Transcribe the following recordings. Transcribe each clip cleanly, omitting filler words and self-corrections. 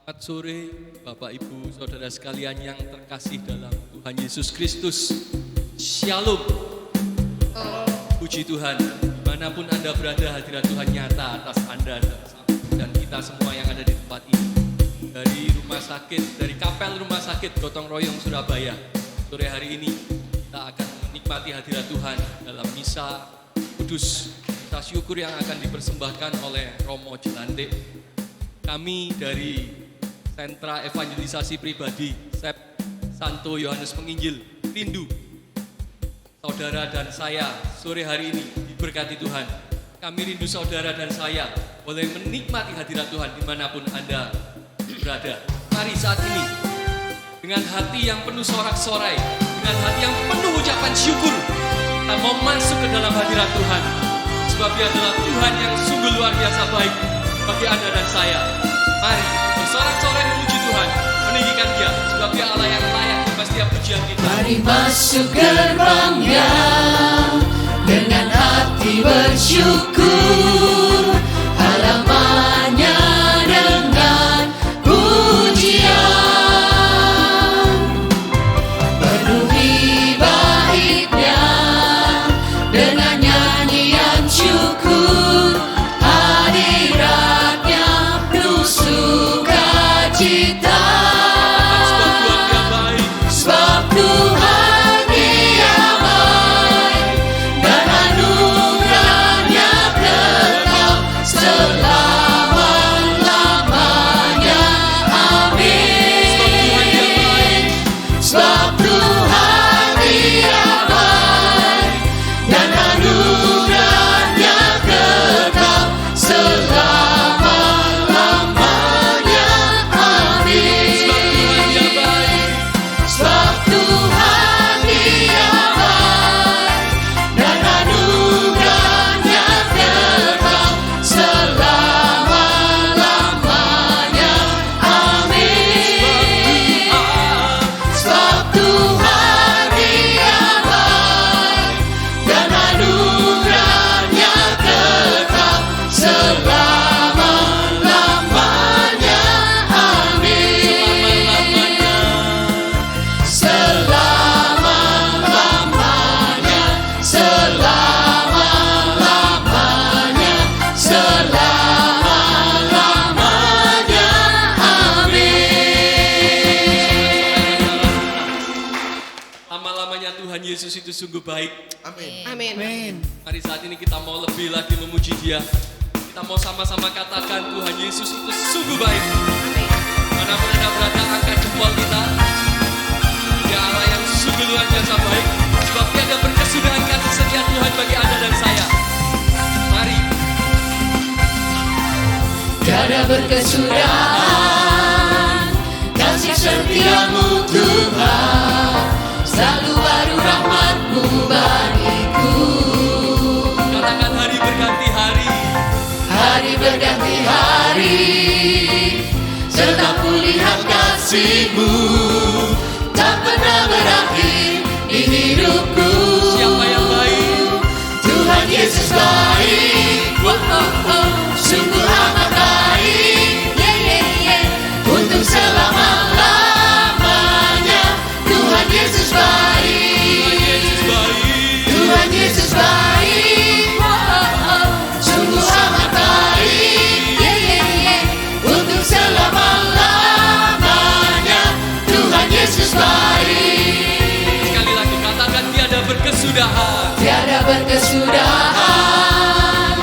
Selamat sore Bapak Ibu Saudara sekalian yang terkasih dalam Tuhan Yesus Kristus. Shalom. Puji Tuhan, dimanapun Anda berada, hadirat Tuhan nyata atas Anda dan kita semua yang ada di tempat ini. Dari rumah sakit, dari kapel rumah sakit Gotong Royong Surabaya, sore hari ini kita akan menikmati hadirat Tuhan dalam misa kudus, misa syukur yang akan dipersembahkan oleh Romo Jelantik. Kami dari Sentra Evangelisasi Pribadi SEP Santo Yohanes Penginjil rindu saudara dan saya sore hari ini diberkati Tuhan. Kami rindu saudara dan saya boleh menikmati hadirat Tuhan dimanapun Anda berada. Mari saat ini dengan hati yang penuh sorak-sorai, dengan hati yang penuh ucapan syukur, kita mau masuk ke dalam hadirat Tuhan. Sebab Dia adalah Tuhan yang sungguh luar biasa baik bagi Anda dan saya. Mari bersorak-sorai memuji Tuhan, meninggikan Dia, sebab Dia Allah yang layak atas setiap pujian kita. Mari masuk gerbangnya dengan hati bersyukur, halamannya dengan pujian, penuhi baitnya dengan nyanyian syukur, hadiratnya penuh sukacita. Sebab Tuhan Dia baik dan anugerahnya kekal selama-lamanya. Amin. Sebab Tuhan Dia baik dan anugerahnya kekal selama-lamanya. Amin. Sebab Tuhan Dia baik dan anugerahnya kekal selama-lamanya. Amin. Sebab Tuhan Dia baik dan anugerahnya kekal selama-lamanya. Amin. Selama-lamanya, selama-lamanya, selama-lamanya. Amin. Lama-lamanya Tuhan Yesus itu sungguh baik. Amin. Mari saat ini kita mau lebih lagi memuji Dia. Kita mau sama-sama katakan Tuhan Yesus itu sungguh baik. Manapun Anda berada, angkat jempol kita. Dia Allah yang sungguh luar biasa baik. Sebab tiada berkesudahan kasih setia Tuhan bagi Anda dan saya. Mari. Tiada berkesudahan kasih setiamu Tuhan, selalu baru rahmat-Mu bagiku. Katakan hari berganti hari. Hari berganti hari, serta kulihat kasih-Mu tak pernah berakhir di hidupku. Siapa yang baik? Tuhan Yesus baik, sungguh amat baik, untuk selama-lamanya. Tuhan Yesus baik, Tuhan Yesus baik, sungguh amat baik, untuk selama-lamanya. Tuhan Yesus baik. Sekali lagi katakan tiada berkesudahan. Tiada berkesudahan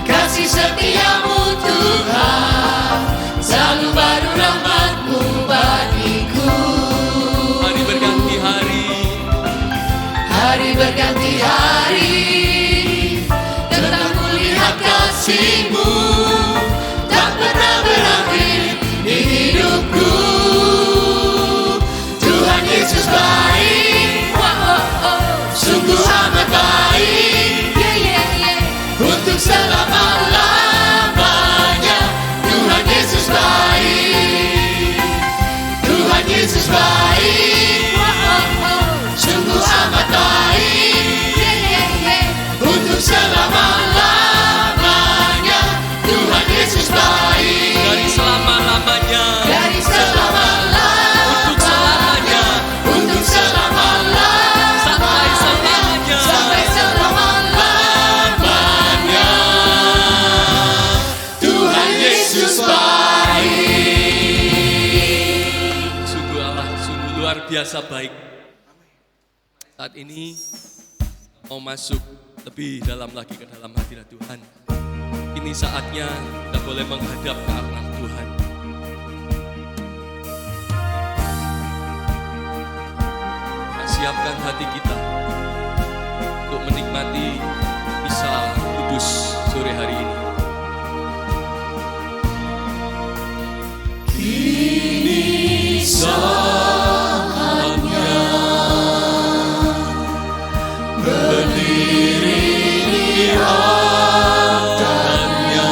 kasih setiamu Tuhan, selalu baru rahmat-Mu bagiku. Hari berganti hari. Hari berganti hari, tetap kulihat kasih-Mu tak pernah berakhir di hidupku. Tuhan Yesus baik, sungguh amat baik, untuk selama-lamanya. Tuhan Yesus baik, Tuhan Yesus baik, sungguh amat baik, untuk selama-lamanya. Tuhan Yesus baik, Dari selama-lamanya. dari biasa baik. Saat ini mau masuk lebih dalam lagi ke dalam hadirat Tuhan. Ini saatnya kita boleh menghadap ke arah Tuhan. Siapkan hati kita untuk menikmati misa kudus sore hari ini. Kini saatnya berdiri di hadapannya,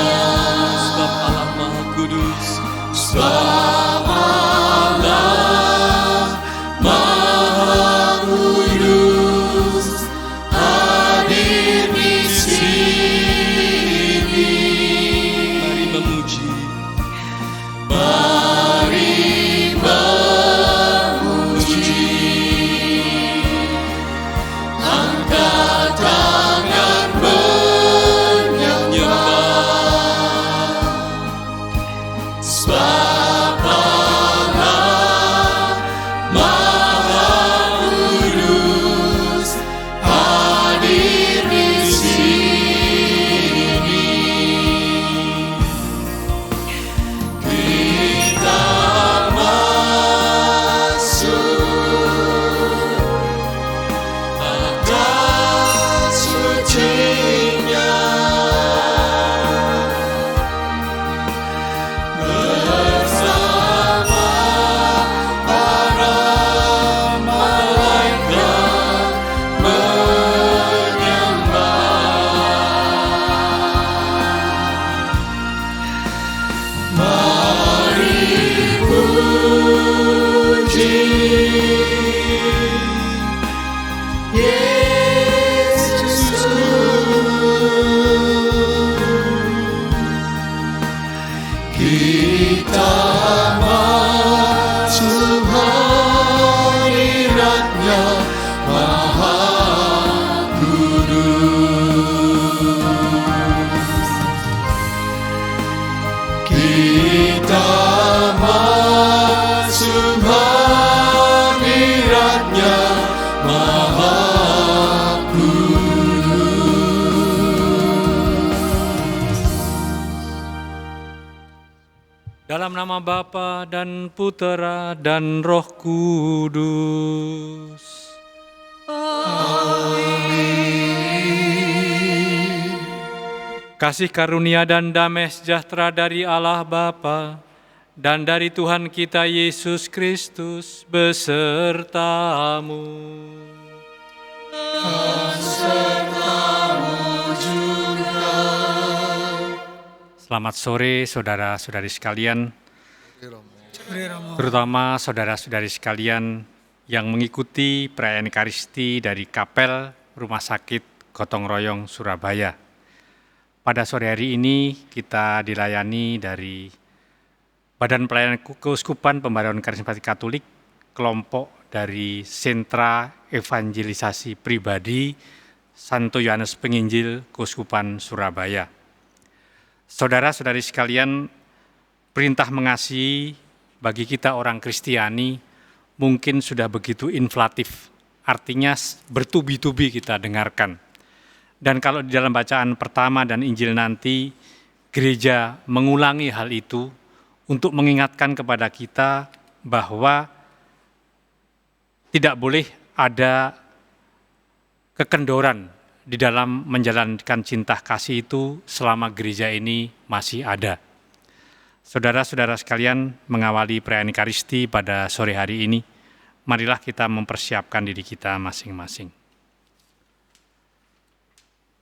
sebab Allah Maha Kudus, sebab Allah Maha Kudus hadir di sini. Mari memuji, mari memuji, angkat tangan menyembah, sebab Allah Maha Kudus hadir di sini. Kita masuk atas sucinya, bersama para malaikat menyembah. Mari puji Yesus. Kita masuk hadirat-Nya Maha Kudus. Kita masuk hadirat-Nya Maha Dalam nama Bapa dan Putera dan Roh Kudus. Amin. Kasih karunia dan damai sejahtera dari Allah Bapa dan dari Tuhan kita Yesus Kristus besertamu. Selamat sore saudara-saudari sekalian, terutama saudara-saudari sekalian yang mengikuti perayaan Ekaristi dari Kapel Rumah Sakit Gotong Royong Surabaya. Pada sore hari ini kita dilayani dari Badan Pelayanan Keuskupan Pembaruan Karismatik Katolik, kelompok dari Sentra Evangelisasi Pribadi Santo Yohanes Penginjil Keuskupan Surabaya. Saudara-saudari sekalian, perintah mengasihi bagi kita orang Kristiani mungkin sudah begitu inflatif, artinya bertubi-tubi kita dengarkan. Dan kalau di dalam bacaan pertama dan Injil nanti, gereja mengulangi hal itu untuk mengingatkan kepada kita bahwa tidak boleh ada kekendoran di dalam menjalankan cinta kasih itu selama gereja ini masih ada. Saudara-saudara sekalian, mengawali perayaan Ekaristi pada sore hari ini, marilah kita mempersiapkan diri kita masing-masing.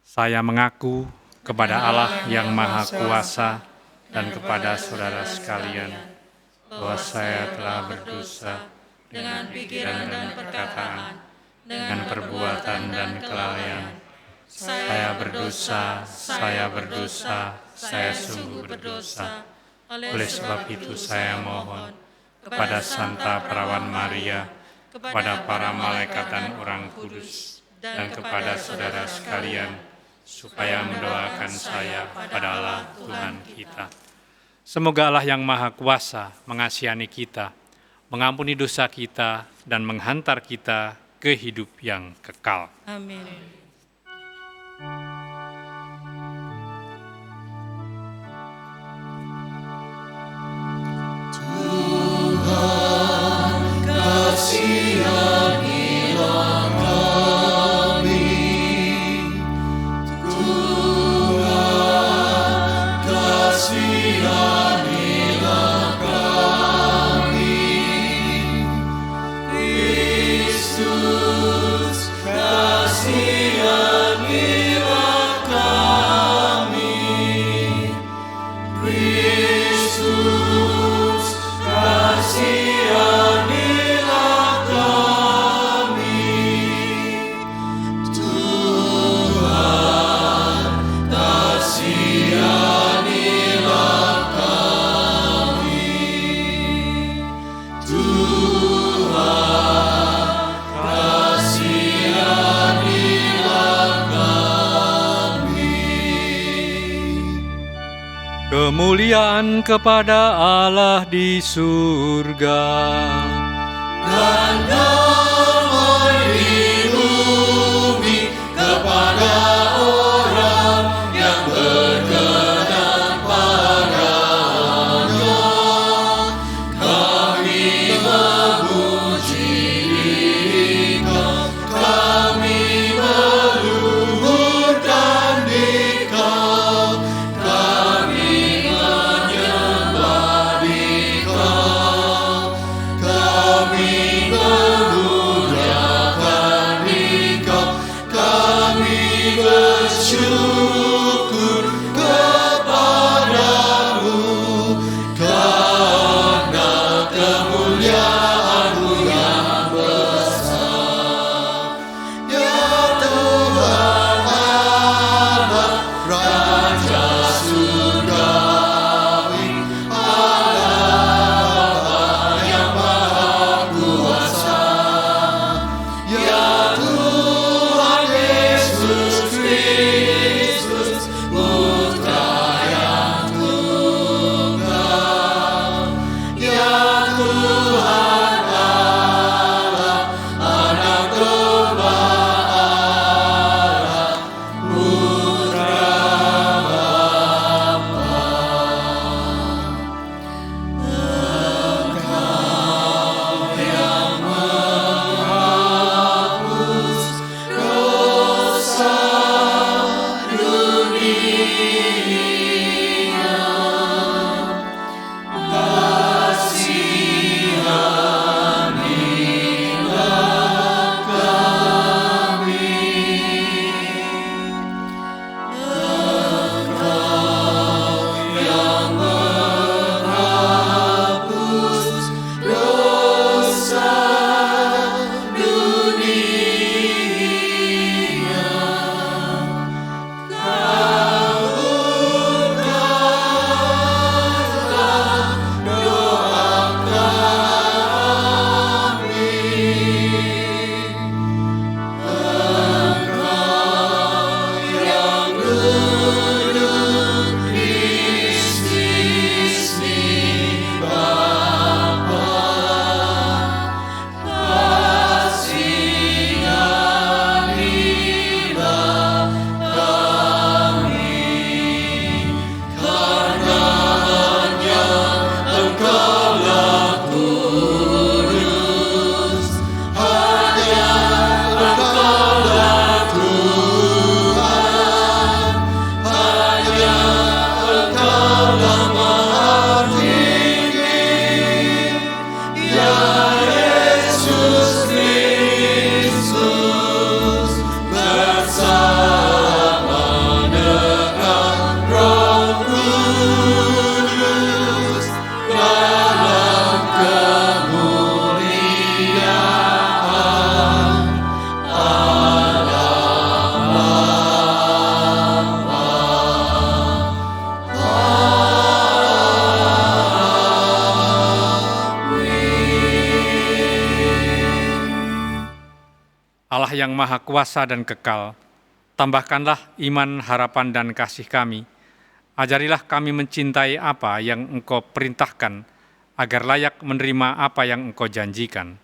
Saya mengaku kepada Allah yang Maha Kuasa dan kepada saudara sekalian bahwa saya telah berdosa dengan pikiran dan perkataan, dengan perbuatan dan kelalaian. Saya berdosa, saya sungguh berdosa. Oleh sebab itu saya mohon kepada Santa Perawan Maria, kepada para malaikat dan orang kudus, dan kepada saudara sekalian, supaya mendoakan saya pada Allah Tuhan kita. Semoga Allah yang Maha Kuasa mengasihani kita, mengampuni dosa kita, dan menghantar kita ke hidup yang kekal. Amin. Kemuliaan kepada Allah di surga. Dan damai di bumi kepada orang yang berkenan padanya. Kami memuji Dikau, kami meluhurkan Dikau, kami menyembah Dikau, kami memuliakan Dikau, kami bersyukur kepadamu karena kemuliaan-Mu yang besar. Ya Tuhan Allah, Raja surgawi, Allah yang Maha Kuasa. Ya Tuhan Yesus Kristus, Putra yang tunggal. Ya Tuhan Allah, Anak domba Allah, Putra Bapa. Engkau yang menghapus dosa dunia, kasihanilah kami. Engkau yang menghapus dosa dunia, kabulkanlah doa kami. Engkau yang duduk di sisi Bapa, kasihanilah kami, karena hanya Engkaulah kudus, hanya Engkaulah Tuhan, hanya Engkaulah Maha Tinggi. Ya Yesus Kristus, bersama dengan Roh Kudus dalam kemuliaan Allah Bapa. Allah yang Maha Kuasa dan kekal, tambahkanlah iman, harapan, dan kasih kami. Ajarilah kami mencintai apa yang Engkau perintahkan, agar layak menerima apa yang Engkau janjikan.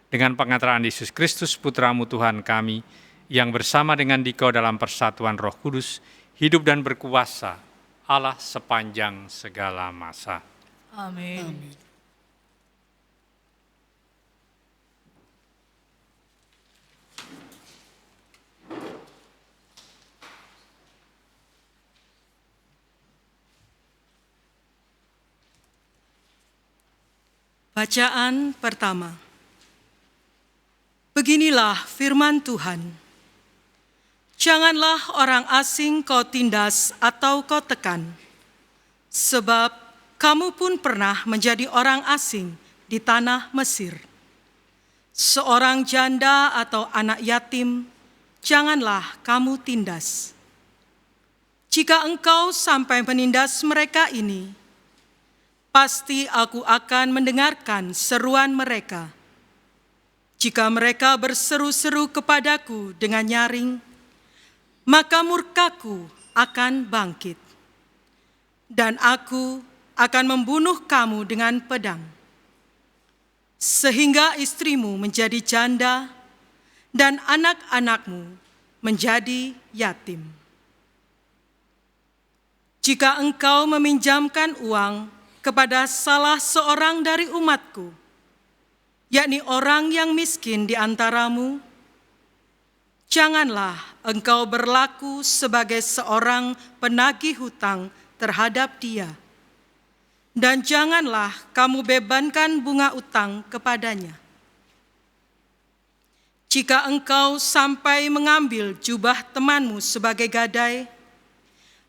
Dengan pengantaran Yesus Kristus, Putra-Mu Tuhan kami, yang bersama dengan Dikau dalam persatuan Roh Kudus, hidup dan berkuasa Allah sepanjang segala masa. Amin. Bacaan pertama. Beginilah firman Tuhan. Janganlah orang asing kau tindas atau kau tekan, sebab kamu pun pernah menjadi orang asing di tanah Mesir. Seorang janda atau anak yatim, janganlah kamu tindas. Jika engkau sampai menindas mereka ini, pasti aku akan mendengarkan seruan mereka. Jika mereka berseru-seru kepadaku dengan nyaring, maka murkaku akan bangkit. Dan aku akan membunuh kamu dengan pedang. Sehingga istrimu menjadi janda dan anak-anakmu menjadi yatim. Jika engkau meminjamkan uang kepada salah seorang dari umatku, yakni orang yang miskin di antaramu, janganlah engkau berlaku sebagai seorang penagih hutang terhadap dia, dan janganlah kamu bebankan bunga utang kepadanya. Jika engkau sampai mengambil jubah temanmu sebagai gadai,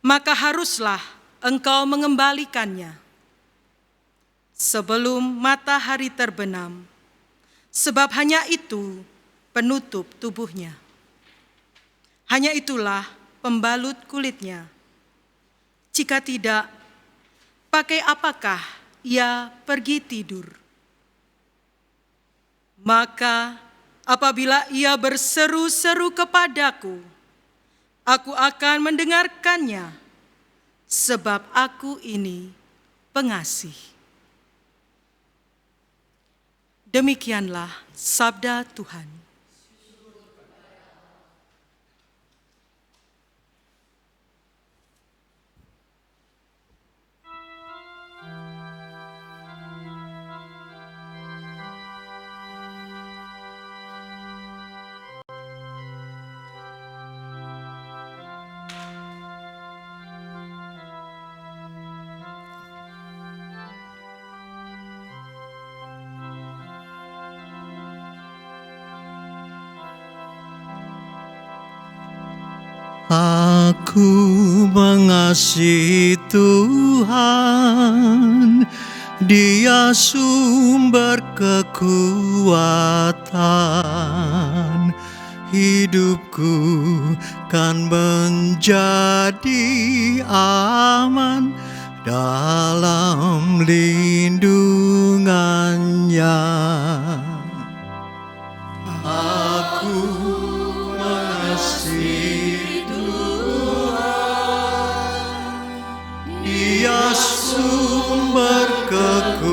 maka haruslah engkau mengembalikannya sebelum matahari terbenam, sebab hanya itu penutup tubuhnya. Hanya itulah pembalut kulitnya. Jika tidak, pakai apakah ia pergi tidur? Maka apabila ia berseru-seru kepadaku, aku akan mendengarkannya, sebab aku ini pengasih. Demikianlah sabda Tuhan. Aku mengasihi Tuhan, Dia sumber kekuatan. Hidupku kan menjadi aman dalam lindungannya. Aku mengasihi Tuhan, Dia sumber kekuatan.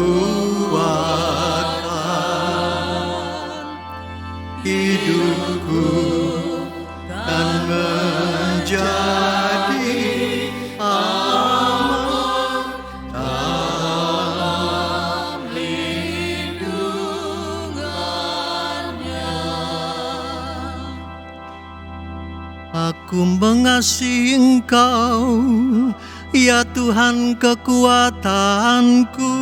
Hidupku kan menjadi aman dalam lindungannya. Aku mengasihi Engkau, ya Tuhan kekuatanku,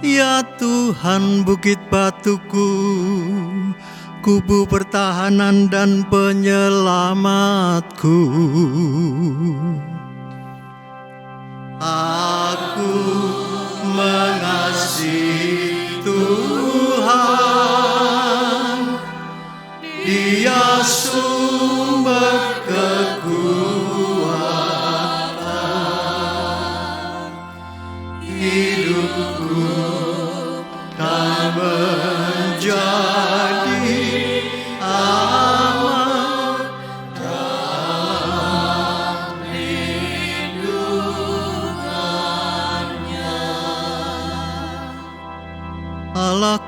ya Tuhan bukit batuku, kubu pertahanan dan penyelamatku. Aku mengasihi Tuhan, Dia sumber kekuatan. Hidupku kan menjadi aman dalam lindungannya.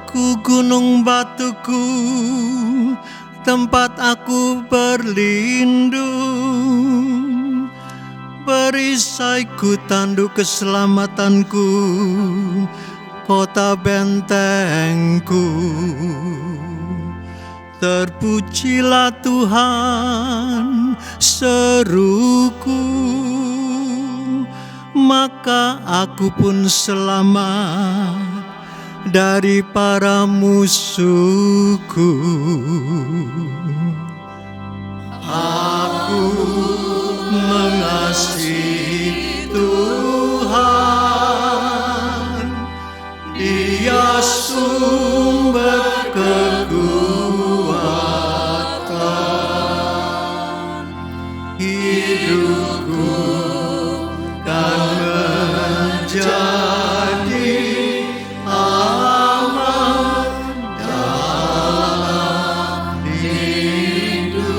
Aku gunung batuku, tempat aku berlindung. Perisaiku tanduk keselamatanku, kota bentengku. Terpujilah Tuhan, seruku, maka aku pun selamat dari para musuhku. Aku mengasihi Tuhan, Dia sumber kekuatan. Hidupku kan menjadi aman dalam lindungannya.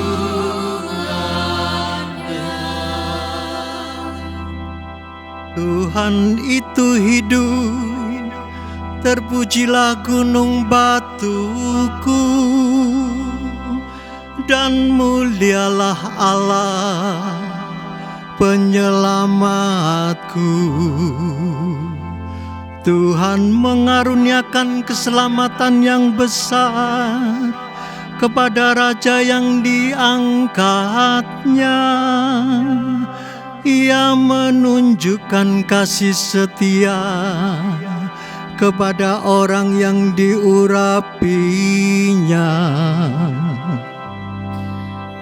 Tuhan itu hidup, terpujilah gunung batuku, dan mulialah Allah penyelamatku. Tuhan mengaruniakan keselamatan yang besar kepada raja yang diangkatnya. Ia menunjukkan kasih setia kepada orang yang diurapinya.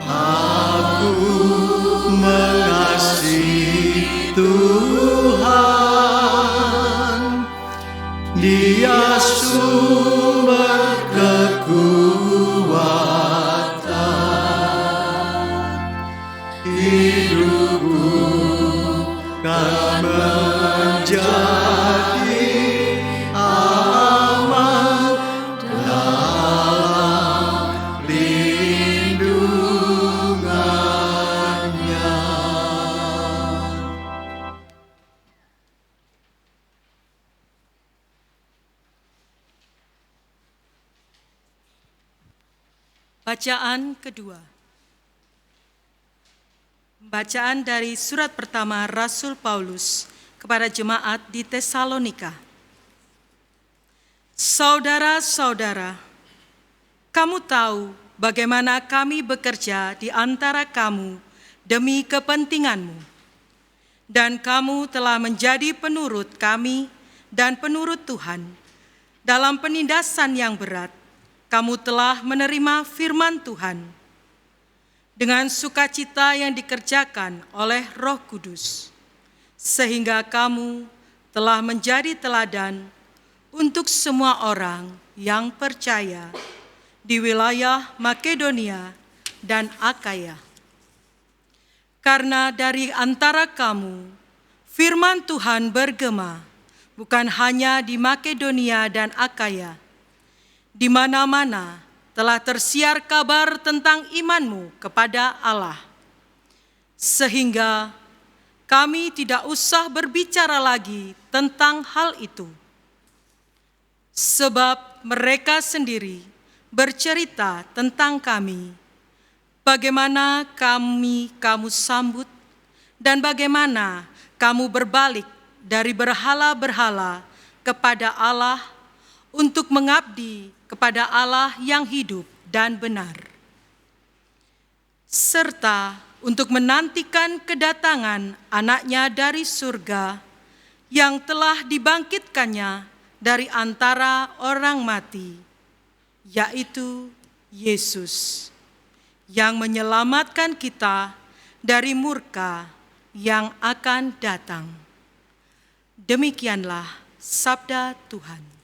Aku mengasihi Tuhan, Dia sumber kekuatan. Hidupku kan menjadi aman dalam lindungannya. Bacaan kedua. Bacaan dari surat pertama Rasul Paulus kepada jemaat di Tesalonika. Saudara-saudara, kamu tahu bagaimana kami bekerja di antara kamu demi kepentinganmu. Dan kamu telah menjadi penurut kami dan penurut Tuhan. Dalam penindasan yang berat, kamu telah menerima firman Tuhan dengan sukacita yang dikerjakan oleh Roh Kudus, sehingga kamu telah menjadi teladan untuk semua orang yang percaya di wilayah Makedonia dan Akaya. Karena dari antara kamu, firman Tuhan bergema, bukan hanya di Makedonia dan Akaya, di mana-mana telah tersiar kabar tentang imanmu kepada Allah. Sehingga kami tidak usah berbicara lagi tentang hal itu. Sebab mereka sendiri bercerita tentang kami, bagaimana kamu sambut, dan bagaimana kamu berbalik dari berhala-berhala kepada Allah untuk mengabdi kepada Allah yang hidup dan benar, serta untuk menantikan kedatangan anaknya dari surga yang telah dibangkitkannya dari antara orang mati, yaitu Yesus, yang menyelamatkan kita dari murka yang akan datang. Demikianlah sabda Tuhan.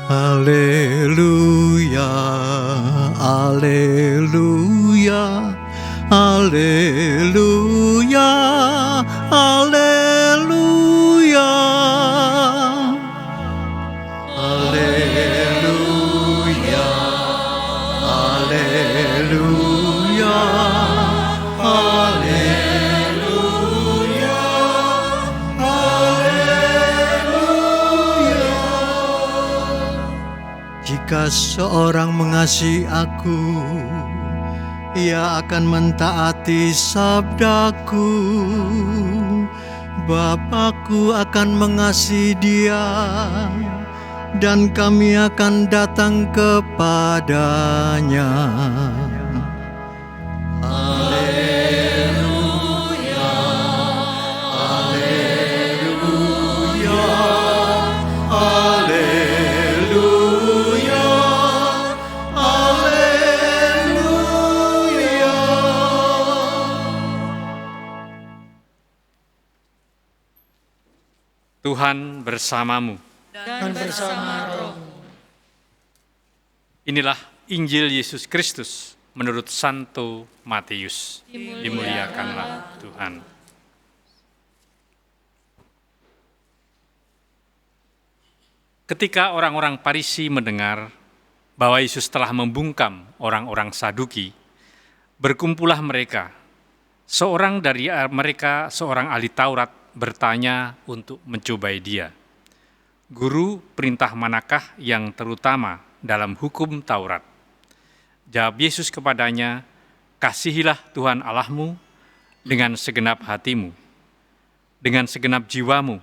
Haleluya, haleluya, haleluya, haleluya. Jika seorang mengasihi aku, ia akan mentaati sabdaku. Bapakku akan mengasihi dia, dan kami akan datang kepadanya. Haleluya, haleluya, haleluya, haleluya. Tuhan bersamamu. Dan bersama roh. Inilah Injil Yesus Kristus menurut Santo Matius. Dimuliakanlah Tuhan. Ketika orang-orang Farisi mendengar bahwa Yesus telah membungkam orang-orang Saduki, berkumpullah mereka. Seorang dari mereka, seorang ahli Taurat, bertanya untuk mencobai dia. Guru, perintah manakah yang terutama dalam hukum Taurat? Jawab Yesus kepadanya, kasihilah Tuhan Allahmu dengan segenap hatimu, dengan segenap jiwamu,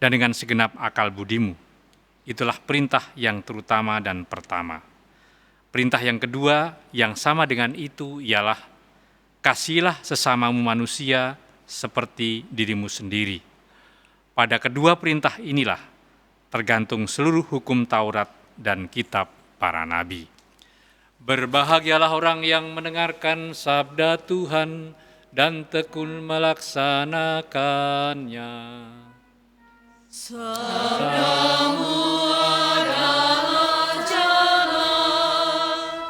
dan dengan segenap akal budimu. Itulah perintah yang terutama dan pertama. Perintah yang kedua yang sama dengan itu ialah, kasihilah sesamamu manusia seperti dirimu sendiri. Pada kedua perintah inilah tergantung seluruh hukum Taurat dan kitab para nabi. Berbahagialah orang yang mendengarkan sabda Tuhan dan tekun melaksanakannya. Sabdamu adalah jalan,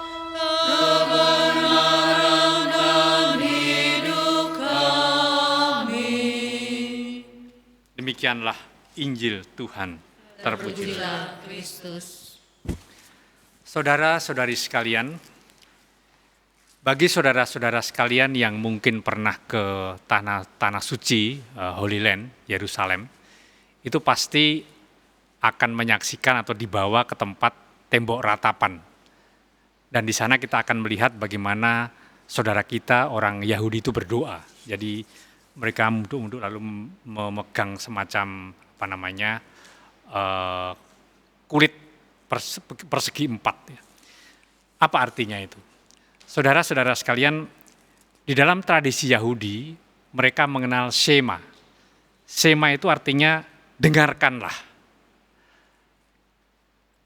kebenaran dan hidup kami. Demikianlah Injil Tuhan. Terpujilah Kristus. Saudara-saudari sekalian, bagi saudara-saudara sekalian yang mungkin pernah ke tanah suci, Holy Land, Yerusalem, itu pasti akan menyaksikan atau dibawa ke tempat tembok ratapan. Dan di sana kita akan melihat bagaimana saudara kita orang Yahudi itu berdoa. Jadi mereka untuk lalu memegang semacam kulit persegi 4. Apa artinya itu? Saudara-saudara sekalian, di dalam tradisi Yahudi, mereka mengenal Shema. Shema itu artinya dengarkanlah.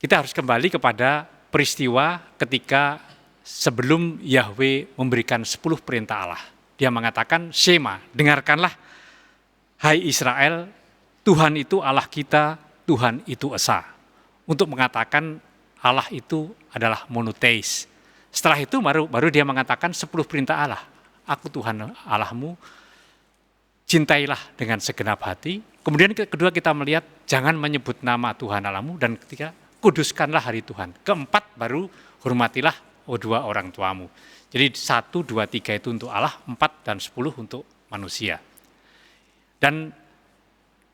Kita harus kembali kepada peristiwa ketika sebelum Yahweh memberikan 10 perintah Allah. Dia mengatakan, Shema, dengarkanlah, hai Israel, Tuhan itu Allah kita, Tuhan itu Esa. Untuk mengatakan Allah itu adalah monoteis. Setelah itu baru dia mengatakan 10 perintah Allah. Aku Tuhan Allahmu, cintailah dengan segenap hati. Kemudian kedua kita melihat jangan menyebut nama Tuhan Allahmu, dan ketiga kuduskanlah hari Tuhan. Keempat baru hormatilah dua orang tuamu. Jadi 1, 2, 3 itu untuk Allah, 4 dan 10 untuk manusia. Dan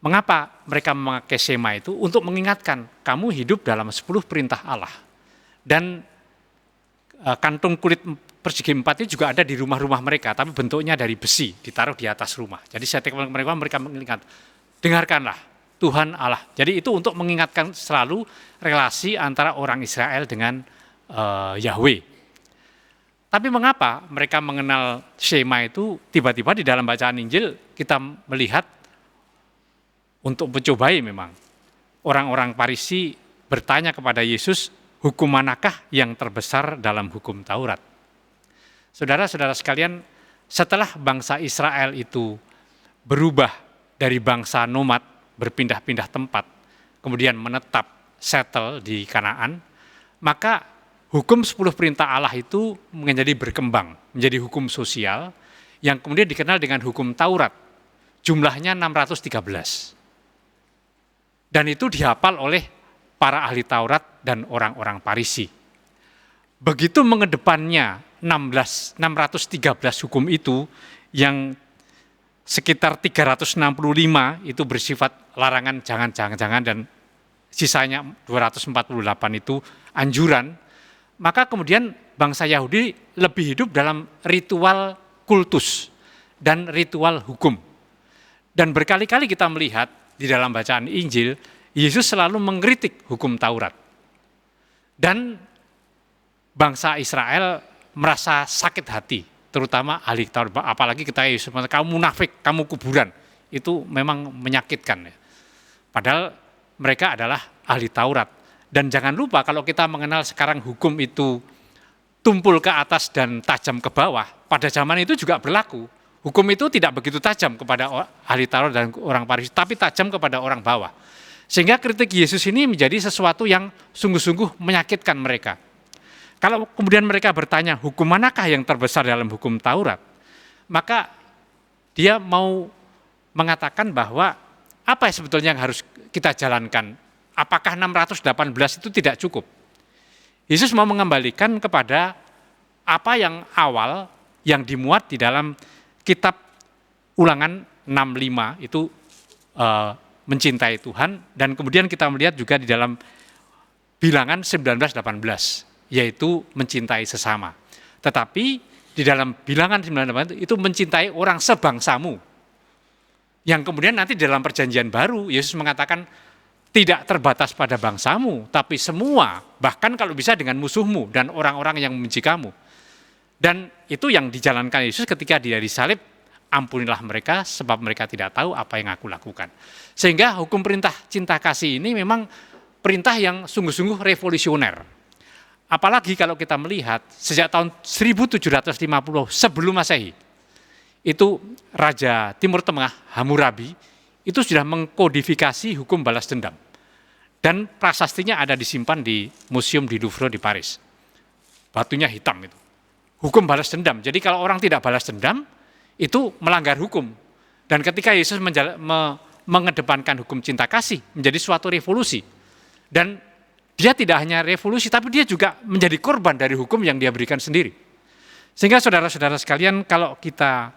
mengapa mereka memakai Shema itu? Untuk mengingatkan, kamu hidup dalam 10 perintah Allah. Dan kantung kulit persegi 4 itu juga ada di rumah-rumah mereka, tapi bentuknya dari besi, ditaruh di atas rumah. Jadi setiap mereka mengingat, dengarkanlah Tuhan Allah. Jadi itu untuk mengingatkan selalu relasi antara orang Israel dengan Yahweh. Tapi mengapa mereka mengenal Shema itu? Tiba-tiba di dalam bacaan Injil kita melihat untuk mencobai memang. Orang-orang Farisi bertanya kepada Yesus, hukum manakah yang terbesar dalam hukum Taurat? Saudara-saudara sekalian, setelah bangsa Israel itu berubah dari bangsa nomad, berpindah-pindah tempat, kemudian menetap, settle di Kanaan, maka hukum 10 perintah Allah itu menjadi berkembang, menjadi hukum sosial, yang kemudian dikenal dengan hukum Taurat. Jumlahnya 613. Dan itu dihafal oleh para ahli Taurat dan orang-orang Farisi. Begitu mengedepannya 613 hukum itu yang sekitar 365 itu bersifat larangan jangan, dan sisanya 248 itu anjuran, maka kemudian bangsa Yahudi lebih hidup dalam ritual kultus dan ritual hukum. Dan berkali-kali kita melihat di dalam bacaan Injil, Yesus selalu mengkritik hukum Taurat. Dan bangsa Israel merasa sakit hati, terutama ahli Taurat, apalagi kita Yesus mengatakan, kamu munafik, kamu kuburan. Itu memang menyakitkan. Padahal mereka adalah ahli Taurat. Dan jangan lupa kalau kita mengenal sekarang hukum itu tumpul ke atas dan tajam ke bawah, pada zaman itu juga berlaku. Hukum itu tidak begitu tajam kepada ahli Taurat dan orang Farisi, tapi tajam kepada orang bawah. Sehingga kritik Yesus ini menjadi sesuatu yang sungguh-sungguh menyakitkan mereka. Kalau kemudian mereka bertanya, hukum manakah yang terbesar dalam hukum Taurat? Maka dia mau mengatakan bahwa apa sebetulnya yang harus kita jalankan? Apakah 618 itu tidak cukup? Yesus mau mengembalikan kepada apa yang awal yang dimuat di dalam kitab Ulangan 65 itu mencintai Tuhan, dan kemudian kita melihat juga di dalam Bilangan 19:18 yaitu mencintai sesama. Tetapi di dalam Bilangan 19:18 itu mencintai orang sebangsamu. Yang kemudian nanti dalam perjanjian baru Yesus mengatakan tidak terbatas pada bangsamu, tapi semua, bahkan kalau bisa dengan musuhmu dan orang-orang yang membenci kamu. Dan itu yang dijalankan Yesus ketika dia disalib, ampunilah mereka sebab mereka tidak tahu apa yang aku lakukan. Sehingga hukum perintah cinta kasih ini memang perintah yang sungguh-sungguh revolusioner. Apalagi kalau kita melihat sejak tahun 1750 sebelum Masehi, itu Raja Timur Tengah Hammurabi itu sudah mengkodifikasi hukum balas dendam. Dan prasastinya ada disimpan di museum di Louvre di Paris. Batunya hitam itu. Hukum balas dendam. Jadi kalau orang tidak balas dendam, itu melanggar hukum. Dan ketika Yesus mengedepankan hukum cinta kasih, menjadi suatu revolusi. Dan dia tidak hanya revolusi, tapi dia juga menjadi korban dari hukum yang dia berikan sendiri. Sehingga saudara-saudara sekalian, kalau kita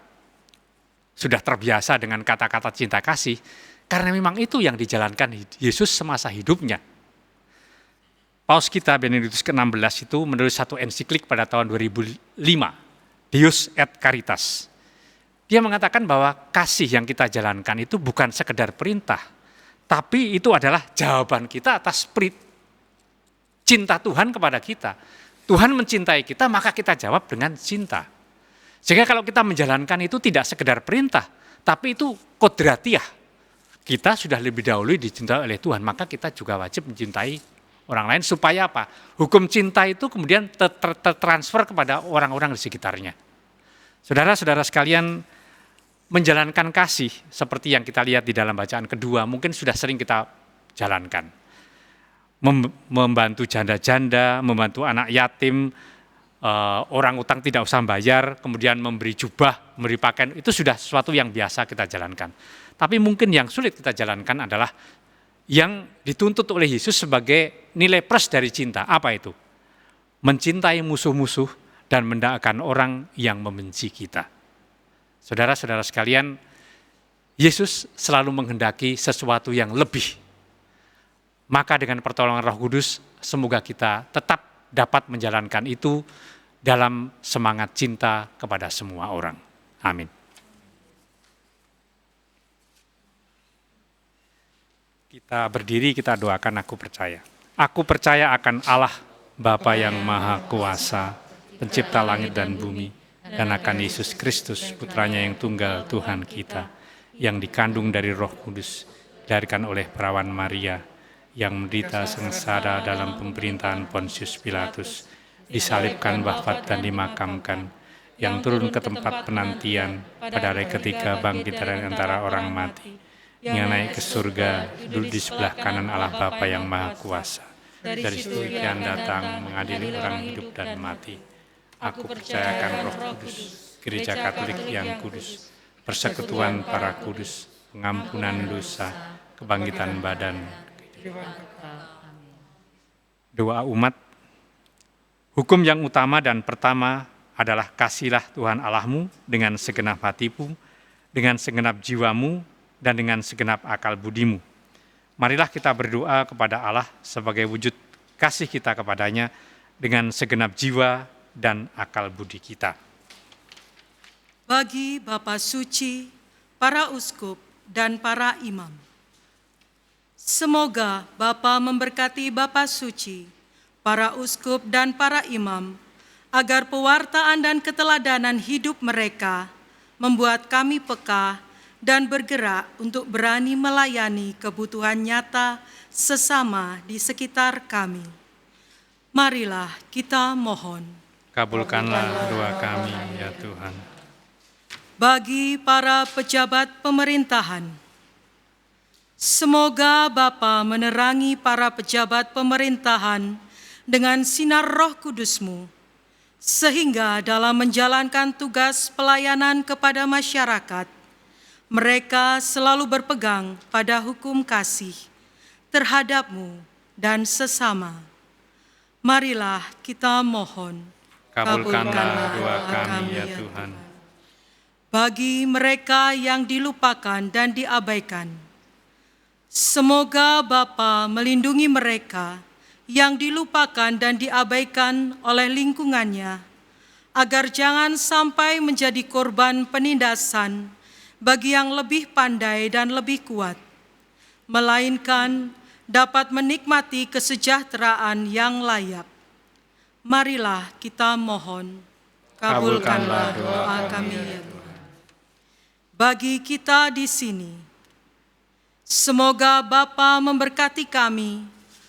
sudah terbiasa dengan kata-kata cinta kasih, karena memang itu yang dijalankan Yesus semasa hidupnya. Paus kita Benediktus ke-16 itu menulis satu ensiklik pada tahun 2005, Deus et Caritas. Dia mengatakan bahwa kasih yang kita jalankan itu bukan sekedar perintah, tapi itu adalah jawaban kita atas cinta Tuhan kepada kita. Tuhan mencintai kita, maka kita jawab dengan cinta. Sehingga kalau kita menjalankan itu tidak sekedar perintah, tapi itu kodratiah. Kita sudah lebih dahulu dicintai oleh Tuhan, maka kita juga wajib mencintai orang lain. Supaya apa? Hukum cinta itu kemudian tertransfer kepada orang-orang di sekitarnya. Saudara-saudara sekalian, menjalankan kasih seperti yang kita lihat di dalam bacaan kedua, mungkin sudah sering kita jalankan. Membantu janda-janda, membantu anak yatim, orang utang tidak usah bayar, kemudian memberi jubah, memberi pakaian, itu sudah sesuatu yang biasa kita jalankan. Tapi mungkin yang sulit kita jalankan adalah yang dituntut oleh Yesus sebagai nilai plus dari cinta. Apa itu? Mencintai musuh-musuh dan mendoakan orang yang membenci kita. Saudara-saudara sekalian, Yesus selalu menghendaki sesuatu yang lebih. Maka dengan pertolongan Roh Kudus, semoga kita tetap dapat menjalankan itu dalam semangat cinta kepada semua orang. Amin. Kita berdiri, kita doakan aku percaya. Aku percaya akan Allah, Bapa yang Maha Kuasa, pencipta langit dan bumi, dan akan Yesus Kristus, putranya yang tunggal Tuhan kita, yang dikandung dari Roh Kudus, dilahirkan oleh perawan Maria, yang menderita sengsara dalam pemerintahan Pontius Pilatus, disalibkan, wafat dan dimakamkan, yang turun ke tempat penantian, pada hari ketiga bangkit dari antara orang mati, yang naik ke surga, duduk di sebelah kanan Allah Bapa yang Maha Kuasa. Dari situ yang datang mengadili orang hidup dan mati. Aku percayakan Roh Kudus, Gereja Katolik yang kudus, persekutuan para kudus, pengampunan dosa, kebangkitan badan. Doa umat. Hukum yang utama dan pertama adalah kasihlah Tuhan Allahmu dengan segenap hatimu, dengan segenap jiwamu, dan dengan segenap akal budimu. Marilah kita berdoa kepada Allah sebagai wujud kasih kita kepadanya dengan segenap jiwa dan akal budi kita. Bagi Bapa Suci, para uskup, dan para imam, semoga Bapa memberkati Bapa Suci, para uskup, dan para imam, agar pewartaan dan keteladanan hidup mereka membuat kami peka dan bergerak untuk berani melayani kebutuhan nyata sesama di sekitar kami. Marilah kita mohon. Kabulkanlah doa kami, ya Tuhan. Bagi para pejabat pemerintahan, semoga Bapa menerangi para pejabat pemerintahan dengan sinar Roh Kudus-Mu, sehingga dalam menjalankan tugas pelayanan kepada masyarakat, mereka selalu berpegang pada hukum kasih terhadap-Mu dan sesama. Marilah kita mohon. Kabulkanlah doa kami, ya Tuhan. Bagi mereka yang dilupakan dan diabaikan, semoga Bapa melindungi mereka yang dilupakan dan diabaikan oleh lingkungannya, agar jangan sampai menjadi korban penindasan bagi yang lebih pandai dan lebih kuat, melainkan dapat menikmati kesejahteraan yang layak. Marilah kita mohon. Kabulkanlah doa kami, ya Tuhan. Bagi kita di sini, semoga Bapa memberkati kami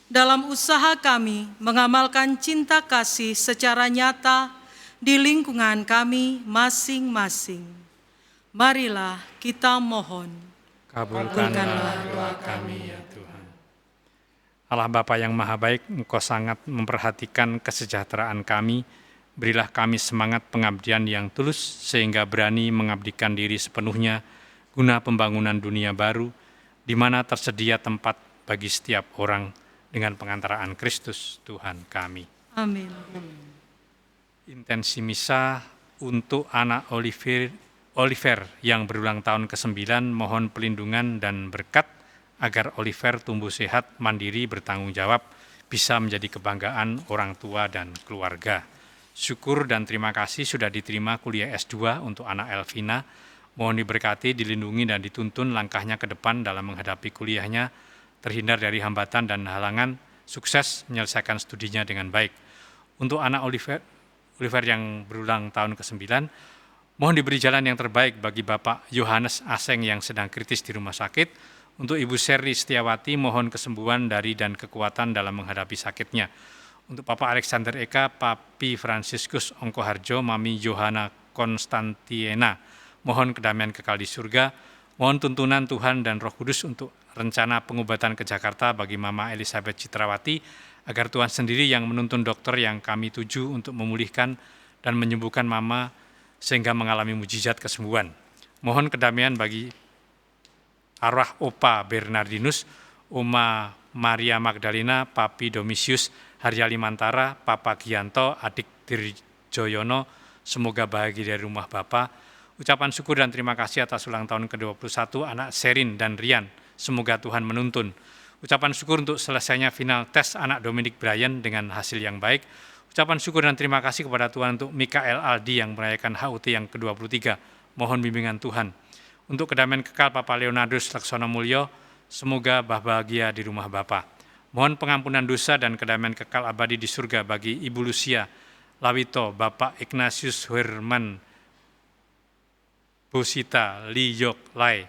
dalam usaha kami mengamalkan cinta kasih secara nyata di lingkungan kami masing-masing. Marilah kita mohon. Kabulkanlah doa kami, ya Tuhan. Allah Bapa yang Maha Baik, Engkau sangat memperhatikan kesejahteraan kami. Berilah kami semangat pengabdian yang tulus sehingga berani mengabdikan diri sepenuhnya guna pembangunan dunia baru di mana tersedia tempat bagi setiap orang dengan pengantaraan Kristus Tuhan kami. Amin. Intensi misa untuk anak Oliver yang berulang tahun ke-9, mohon pelindungan dan berkat agar Oliver tumbuh sehat, mandiri, bertanggung jawab, bisa menjadi kebanggaan orang tua dan keluarga. Syukur dan terima kasih sudah diterima kuliah S2 untuk anak Elvina. Mohon diberkati, dilindungi, dan dituntun langkahnya ke depan dalam menghadapi kuliahnya, terhindar dari hambatan dan halangan, sukses menyelesaikan studinya dengan baik. Untuk anak Oliver yang berulang tahun ke-9, mohon diberi jalan yang terbaik bagi Bapak Yohanes Aseng yang sedang kritis di rumah sakit. Untuk Ibu Sherly Setiawati, mohon kesembuhan dari dan kekuatan dalam menghadapi sakitnya. Untuk Papa Alexander Eka, Papi Franciscus Ongkoharjo, Mami Johanna Konstantiena, mohon kedamaian kekal di surga. Mohon tuntunan Tuhan dan Roh Kudus untuk rencana pengobatan ke Jakarta bagi Mama Elizabeth Citrawati, agar Tuhan sendiri yang menuntun dokter yang kami tuju untuk memulihkan dan menyembuhkan Mama sehingga mengalami mujizat kesembuhan. Mohon kedamaian bagi arwah Opa Bernardinus, Oma Maria Magdalena, Papi Domisius Haryali Mantara, Papa Gianto, Adik Dirjoyono, semoga bahagia dari rumah Bapa. Ucapan syukur dan terima kasih atas ulang tahun ke-21 anak Sherin dan Rian, semoga Tuhan menuntun. Ucapan syukur untuk selesainya final tes anak Dominic Brian dengan hasil yang baik. Ucapan syukur dan terima kasih kepada Tuhan untuk Mikael Aldi yang merayakan HUT yang ke-23. Mohon bimbingan Tuhan. Untuk kedamaian kekal Papa Leonardus Laksono Mulyo, semoga bahagia di rumah Bapa. Mohon pengampunan dosa dan kedamaian kekal abadi di surga bagi Ibu Lucia Lawito, Bapak Ignatius Herman Bosita Li Yok Lai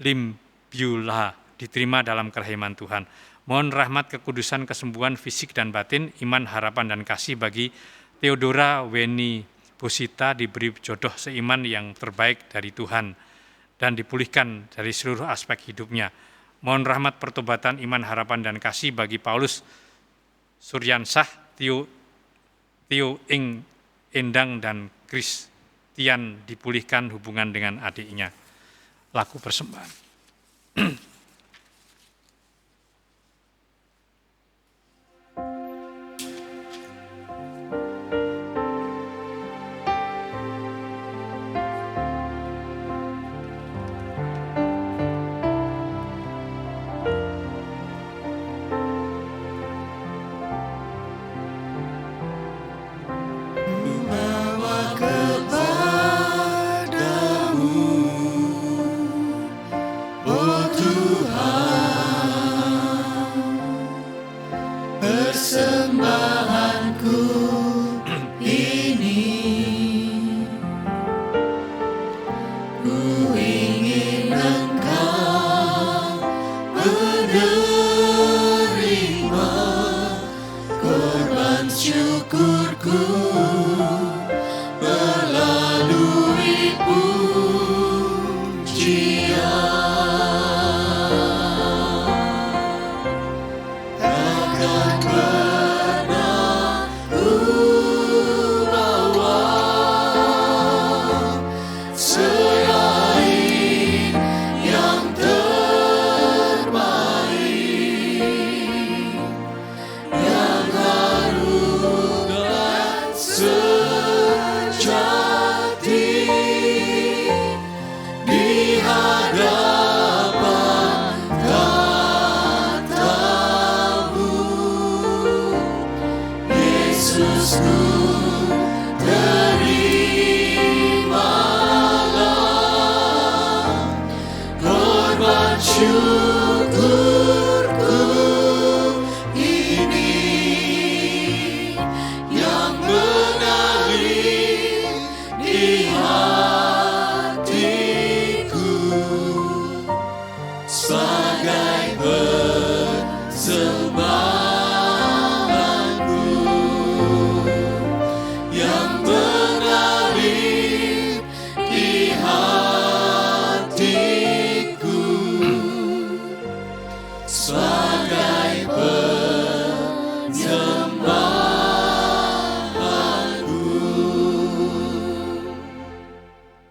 Lim Byula, diterima dalam kerahiman Tuhan. Mohon rahmat kekudusan kesembuhan fisik dan batin, iman, harapan, dan kasih bagi Theodora Weni Bosita, diberi jodoh seiman yang terbaik dari Tuhan dan dipulihkan dari seluruh aspek hidupnya. Mohon rahmat pertobatan, iman, harapan, dan kasih bagi Paulus Suryansah, Tio Endang, dan Christian, dipulihkan hubungan dengan adiknya. Laku persembahan. syukurku melalui pujian. Takkan pernah ku bawa selain yang terbaik, yang harum dan sejati di hadapan tatamu. Yesusku, terimalah korban syukurku ini yang mengalir di hatiku sebagai persembahanku yang mengalir di hatiku sebagai persembahanku.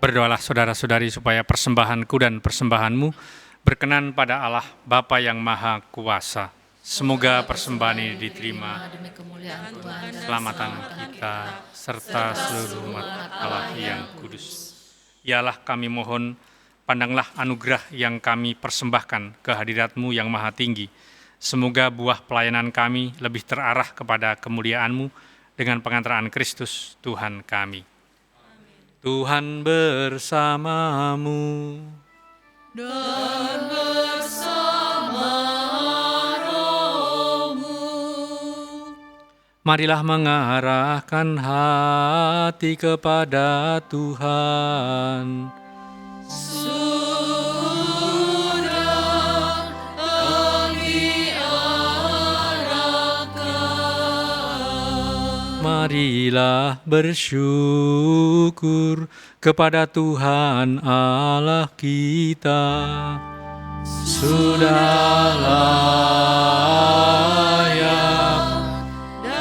Berdoalah saudara-saudari supaya persembahanku dan persembahanmu berkenan pada Allah Bapa yang Maha Kuasa. Semoga persembahan ini diterima demi kemuliaan Tuhan dan keselamatan kita serta seluruh umat Allah yang kudus. Yalah kami mohon, pandanglah anugerah yang kami persembahkan ke hadirat-Mu yang maha tinggi. Semoga buah pelayanan kami lebih terarah kepada kemuliaan-Mu dengan pengantaraan Kristus Tuhan kami. Tuhan bersamamu. Dan bersama rohmu. Marilah mengarahkan hati kepada Tuhan. Sudah diarahkan. Marilah bersyukur kepada Tuhan Allah kita. Sudah layak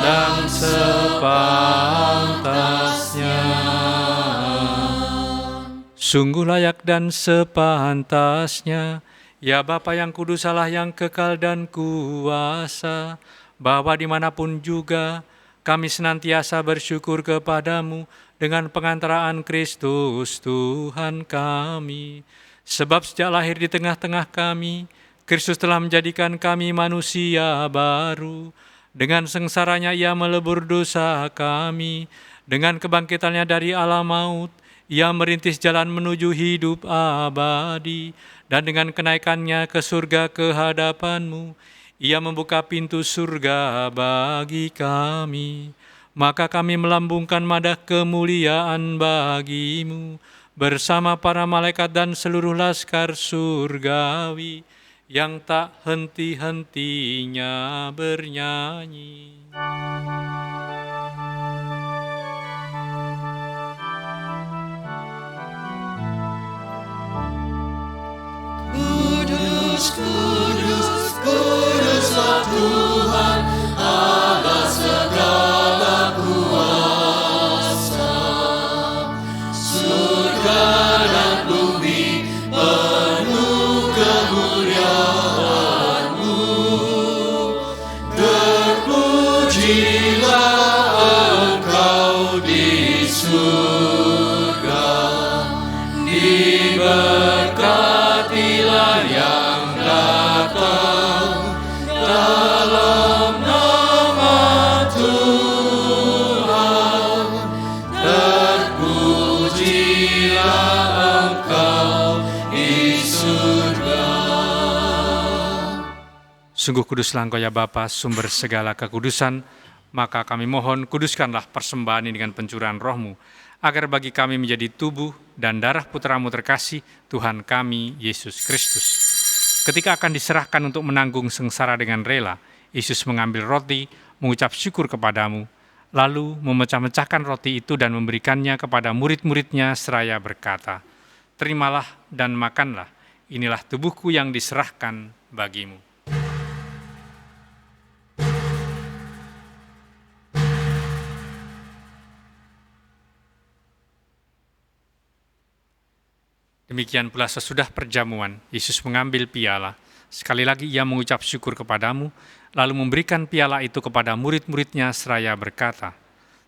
dan sepantasnya. Sungguh layak dan sepantasnya, ya Bapa yang kudus, Allah yang kekal dan kuasa, bahwa dimanapun juga kami senantiasa bersyukur kepadamu dengan pengantaraan Kristus Tuhan kami. Sebab sejak lahir di tengah-tengah kami, Kristus telah menjadikan kami manusia baru. Dengan sengsaranya ia melebur dosa kami. Dengan kebangkitannya dari alam maut, ia merintis jalan menuju hidup abadi. Dan dengan kenaikannya ke surga kehadapanmu, ia membuka pintu surga bagi kami. Maka kami melambungkan madah kemuliaan bagimu bersama para malaikat dan seluruh laskar surgawi yang tak henti-hentinya bernyanyi. Kudus, kudus, kuduslah Tuhan Allah segala kuasa. Surga dan bumi penuh kemuliaan-Mu. Terpujilah Engkau di surga, diberkatilah yang datang dalam nama Tuhan. Terpujilah Engkau di surga. Sungguh kuduslah Engkau ya Bapa, sumber segala kekudusan, maka kami mohon kuduskanlah persembahan ini dengan pencurahan roh-Mu, agar bagi kami menjadi tubuh dan darah Putra-Mu terkasih, Tuhan kami, Yesus Kristus. Ketika akan diserahkan untuk menanggung sengsara dengan rela, Yesus mengambil roti, mengucap syukur kepadamu, lalu memecah-mecahkan roti itu dan memberikannya kepada murid-muridnya seraya berkata, "Terimalah dan makanlah, inilah tubuhku yang diserahkan bagimu." Demikian pula sesudah perjamuan, Yesus mengambil piala. Sekali lagi ia mengucap syukur kepadamu, lalu memberikan piala itu kepada murid-muridnya seraya berkata,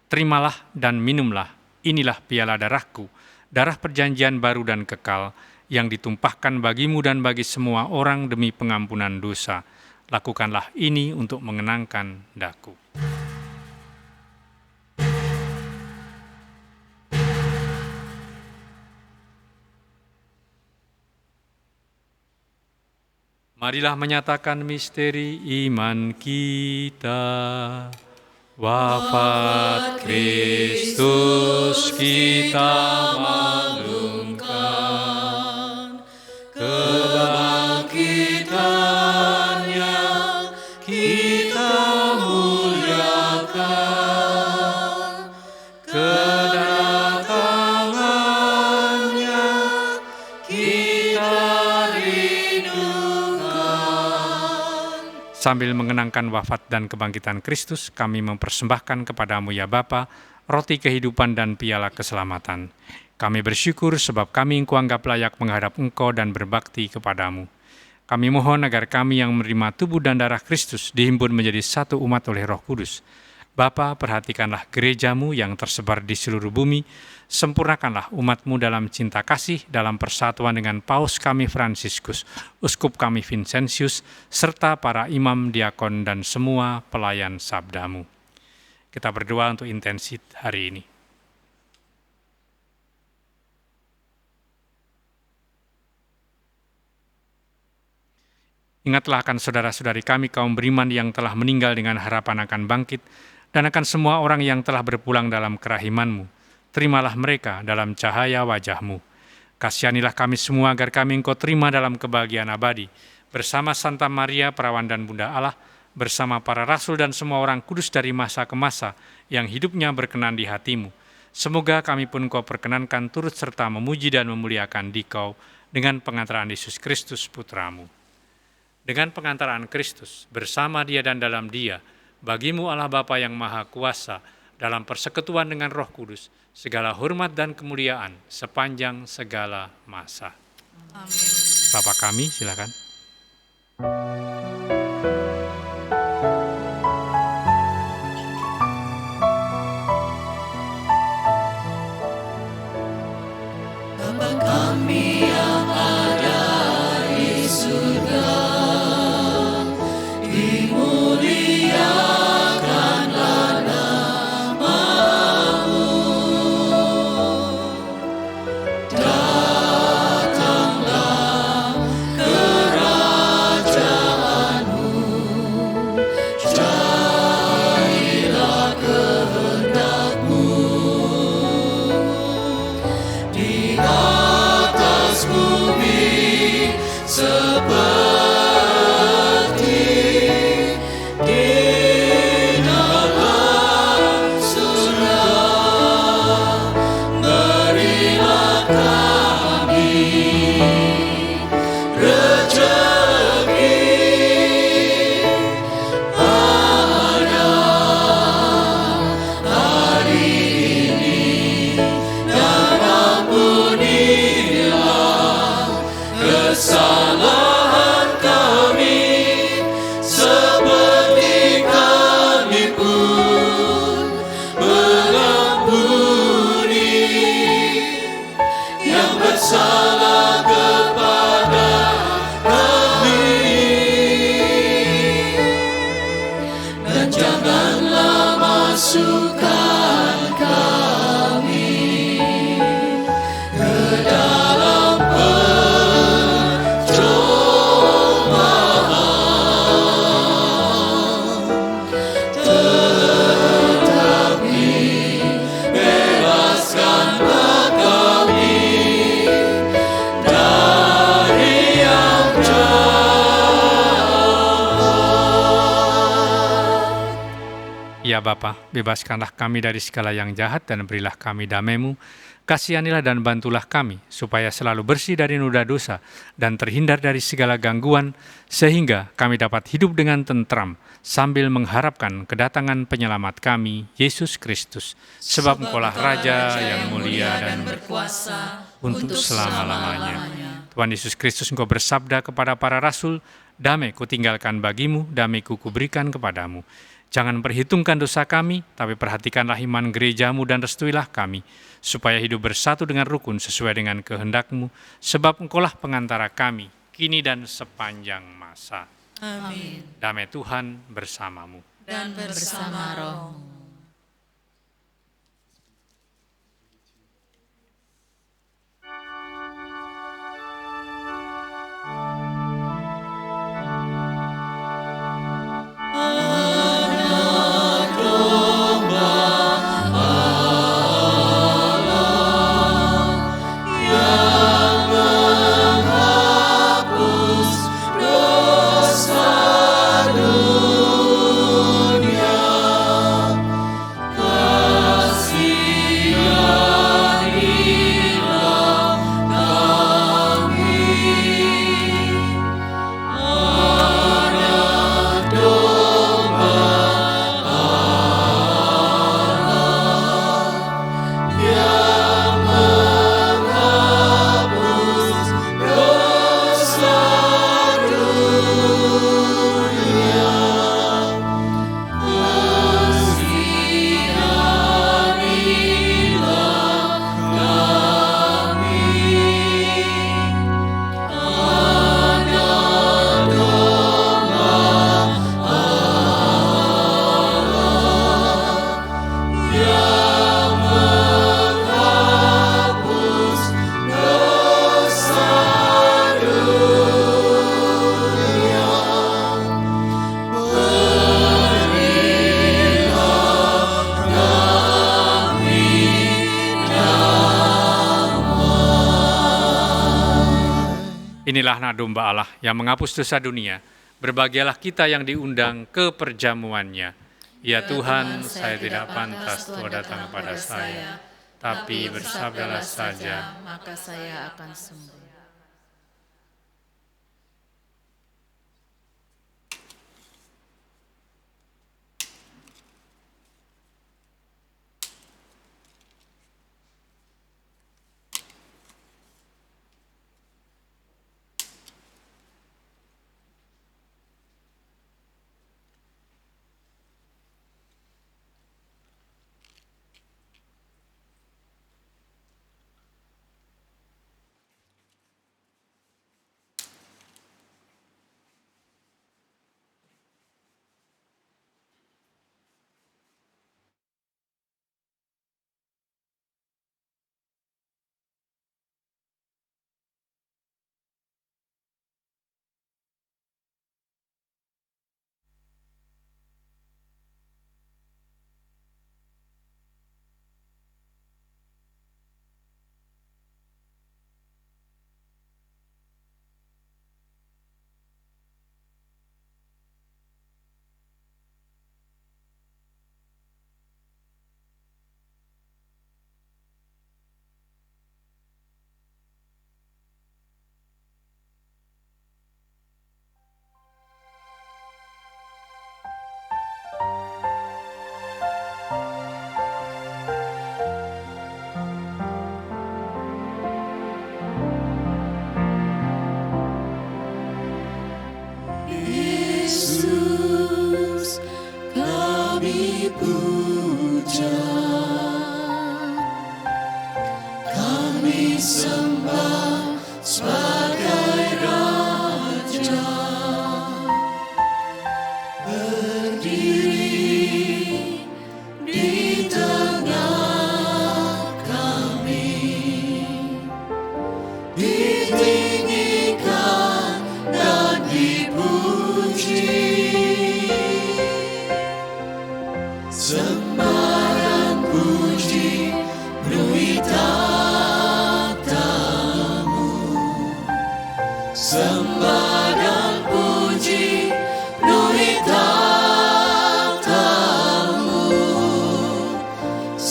"Terimalah dan minumlah, inilah piala darahku, darah perjanjian baru dan kekal, yang ditumpahkan bagimu dan bagi semua orang demi pengampunan dosa. Lakukanlah ini untuk mengenangkan daku." Marilah menyatakan misteri iman kita. Wafat Kristus kita maklumkan, kebangkitannya kita muliakan, kedatangannya kita Sambil mengenangkan wafat dan kebangkitan Kristus, kami mempersembahkan kepadamu ya Bapa, roti kehidupan dan piala keselamatan. Kami bersyukur sebab kami Engkau anggap layak menghadap Engkau dan berbakti kepadamu. Kami mohon agar kami yang menerima tubuh dan darah Kristus dihimpun menjadi satu umat oleh Roh Kudus. Bapa, perhatikanlah gerejamu yang tersebar di seluruh bumi, sempurnakanlah umatmu dalam cinta kasih, dalam persatuan dengan Paus kami Fransiskus, Uskup kami Vincentius, serta para imam, diakon, dan semua pelayan sabdamu. Kita berdoa untuk intensi hari ini. Ingatlah akan saudara-saudari kami kaum beriman yang telah meninggal dengan harapan akan bangkit, dan akan semua orang yang telah berpulang dalam kerahiman-Mu. Terimalah mereka dalam cahaya wajah-Mu. Kasihanilah kami semua agar kami Engkau terima dalam kebahagiaan abadi, bersama Santa Maria, Perawan dan Bunda Allah, bersama para rasul dan semua orang kudus dari masa ke masa yang hidupnya berkenan di hati-Mu. Semoga kami pun Engkau perkenankan turut serta memuji dan memuliakan Dikau dengan pengantaran Yesus Kristus Putra-Mu. Dengan pengantaran Kristus, bersama Dia dan dalam Dia, bagimu Allah Bapa yang Maha Kuasa, dalam persekutuan dengan Roh Kudus, segala hormat dan kemuliaan sepanjang segala masa. Amin. Bapa kami, silakan. Bapa kami yang ada di surga, dimuliakanlah nama-Mu, datanglah kerajaan-Mu, jadilah kehendak-Mu di atas bumi seperti di dalam surga. Berilah kami rezeki pada hari ini, dan ampunilah kesalahan Bapa, bebaskanlah kami dari segala yang jahat dan berilah kami damai-Mu. Kasihanilah dan bantulah kami, supaya selalu bersih dari noda dosa dan terhindar dari segala gangguan, sehingga kami dapat hidup dengan tentram, sambil mengharapkan kedatangan penyelamat kami, Yesus Kristus. Sebab Engkaulah Raja yang mulia dan berkuasa untuk selama-lamanya. Tuhan Yesus Kristus, Engkau bersabda kepada para rasul, damai kutinggalkan bagimu, damai kuberikan kepadamu. Jangan perhitungkan dosa kami, tapi perhatikanlah iman gerejamu dan restuilah kami, supaya hidup bersatu dengan rukun sesuai dengan kehendak-Mu, sebab Engkaulah pengantara kami, kini dan sepanjang masa. Amin. Damai Tuhan bersamamu. Dan bersama roh. Inilah anak domba Allah yang menghapus dosa dunia. Berbahagialah kita yang diundang ke perjamuannya. Ya Tuhan, saya tidak pantas Tuhan datang kepada saya, tapi bersabdalah saja, maka saya akan sembuh. Sembaran puji penuhi tata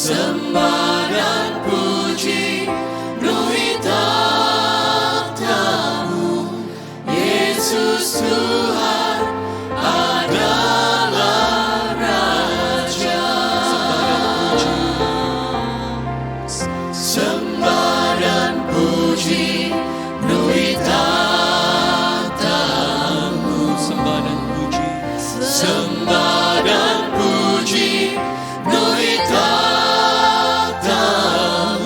sembah dan puji penuhi takhta-Mu. Yesus Tuhan adalah Raja. Sembah dan puji penuhi takhta-Mu. Sembah dan puji, sembah dan puji penuhi takhta-Mu.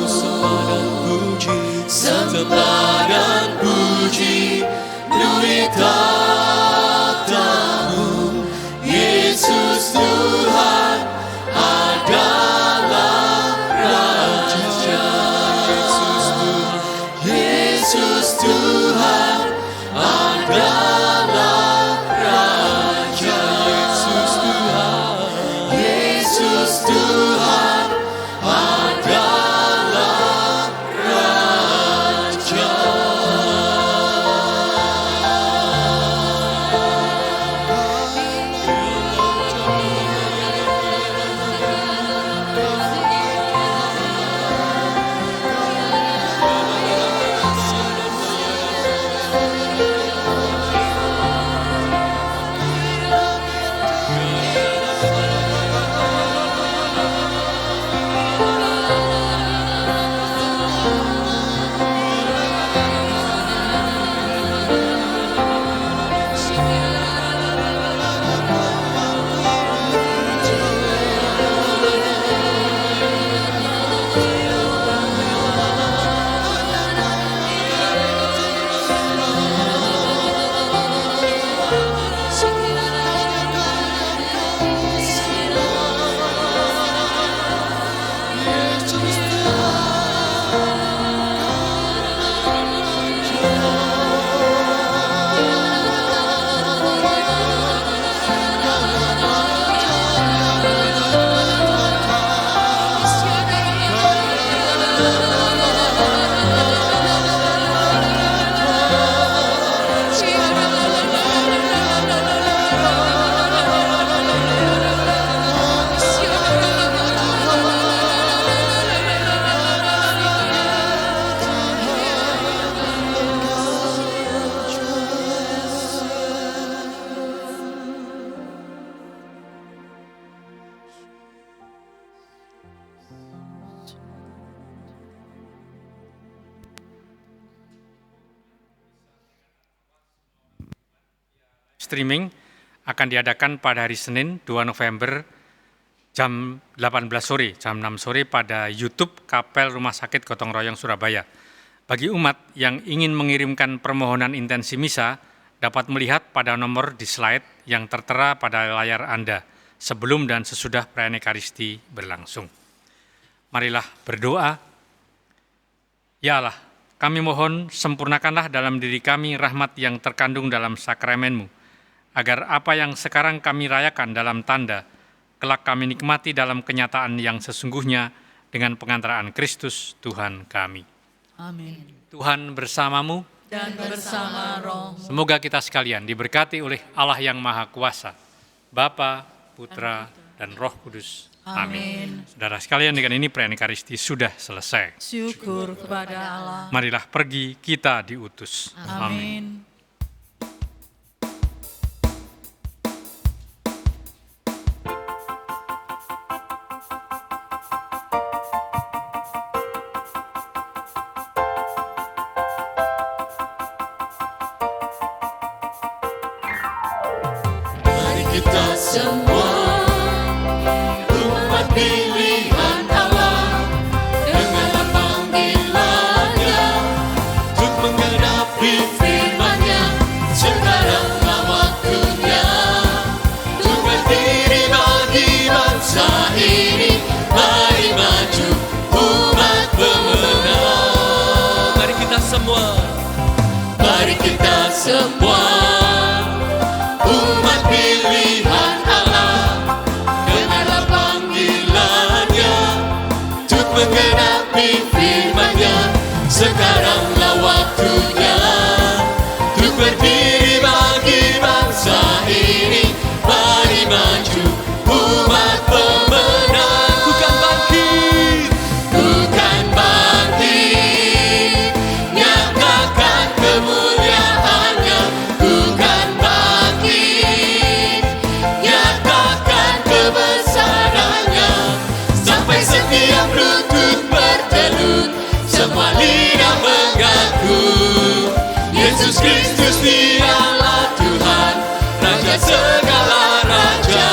Sembah dan puji, sembah dan puji penuhi takhta-Mu. Yesus Tuhan adalah Raja. Yesus Tuhan adalah Raja. Yesus Tuhan adalah Raja. Streaming akan diadakan pada hari Senin 2 November jam 18 sore, jam 6 sore pada YouTube Kapel Rumah Sakit Gotong Royong Surabaya. Bagi umat yang ingin mengirimkan permohonan intensi misa, dapat melihat pada nomor di slide yang tertera pada layar Anda sebelum dan sesudah perayaan Ekaristi berlangsung. Marilah berdoa. Ya Allah, kami mohon sempurnakanlah dalam diri kami rahmat yang terkandung dalam sakramen-Mu, agar apa yang sekarang kami rayakan dalam tanda, kelak kami nikmati dalam kenyataan yang sesungguhnya dengan pengantaraan Kristus Tuhan kami. Amin. Tuhan bersamamu, Dan bersama roh. semoga kita sekalian diberkati oleh Allah yang Maha Kuasa, Bapa, Putra, dan Roh Kudus. Amin. Saudara sekalian, dengan ini perayaan Ekaristi sudah selesai. Syukur kepada Allah. Marilah pergi, kita diutus. Amin. Mari kita semua umat pilihan Allah, dengarlah panggilannya untuk menggenapi firman-Nya. Sekaranglah waktunya untuk berdiri bagi bangsa ini. Mari maju umat pemenang. Mari kita semua, mari kita semua umat pilihan Allah, dengarlah panggilannya untuk menggenapi firman-Nya. Sekaranglah waktunya untuk berdiri bagi bangsa ini. Mari maju umat pemenang. Bukan bangkit, setiap lutut bertelut, semua lidah mengaku Yesus Kristus dialah Tuhan, Raja segala raja.